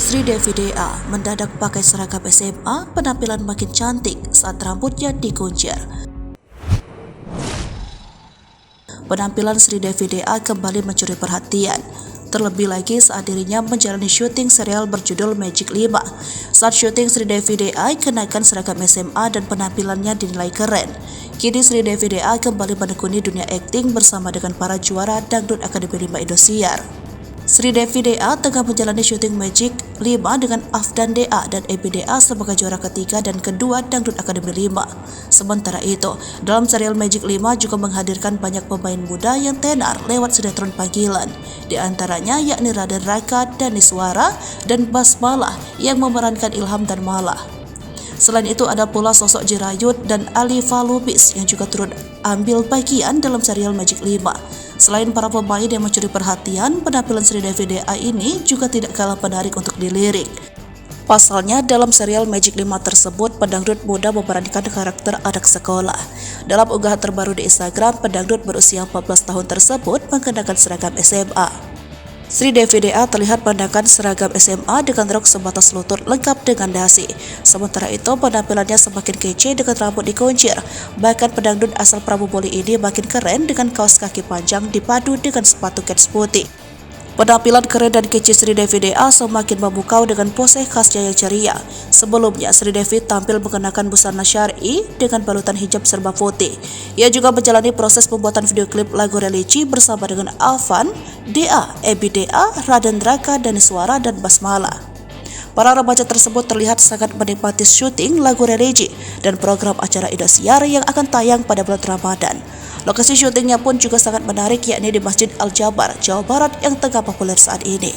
Sri Devi DA mendadak pakai seragam SMA, penampilan makin cantik saat rambutnya dikuncir. Penampilan Sri Devi DA kembali mencuri perhatian, terlebih lagi saat dirinya menjalani syuting serial berjudul Magic 5. Saat syuting, Sri Devi DA kenakan seragam SMA dan penampilannya dinilai keren. Kini Sri Devi DA kembali menekuni dunia akting bersama dengan para juara Dangdut Akademi 5 Indosiar. Sri Devi DA tengah menjalani syuting Magic 5 dengan Afdan DA dan Ebi DA sebagai juara ketiga dan kedua Dangdut Akademi 5. Sementara itu, dalam serial Magic 5 juga menghadirkan banyak pemain muda yang tenar lewat sinetron panggilan. Di antaranya yakni Raden Raka, Daniswara, dan Basmala yang memerankan Ilham dan Mala. Selain itu ada pula sosok Jirayut dan Alifa Lubis yang juga turut ambil bagian dalam serial Magic 5. Selain para pemain yang mencuri perhatian, penampilan Sri Devi DA ini juga tidak kalah menarik untuk dilirik. Pasalnya, dalam serial Magic 5 tersebut, pedangdut muda memerankan karakter anak sekolah. Dalam unggahan terbaru di Instagram, pedangdut berusia 14 tahun tersebut mengenakan seragam SMA. Sri Devi DA terlihat mengenakan seragam SMA dengan rok sebatas lutut lengkap dengan dasi. Sementara itu, penampilannya semakin kece dengan rambut dikuncir. Bahkan pedangdut asal Prabu Boli ini makin keren dengan kaos kaki panjang dipadu dengan sepatu kets putih. Penampilan keren dan kece Sri Devi DA semakin memukau dengan pose khasnya yang ceria. Sebelumnya, Sri Devi tampil mengenakan busana syar'i dengan balutan hijab serba putih. Ia juga menjalani proses pembuatan video klip lagu religi bersama dengan Afdan DA, Ebi DA, Raden Raka, Daniswara, dan Basmala. Para remaja tersebut terlihat sangat menikmati syuting lagu religi dan program acara Indosiar yang akan tayang pada bulan Ramadan. Lokasi syutingnya pun juga sangat menarik, yakni di Masjid Al Jabar, Jawa Barat yang tengah populer saat ini.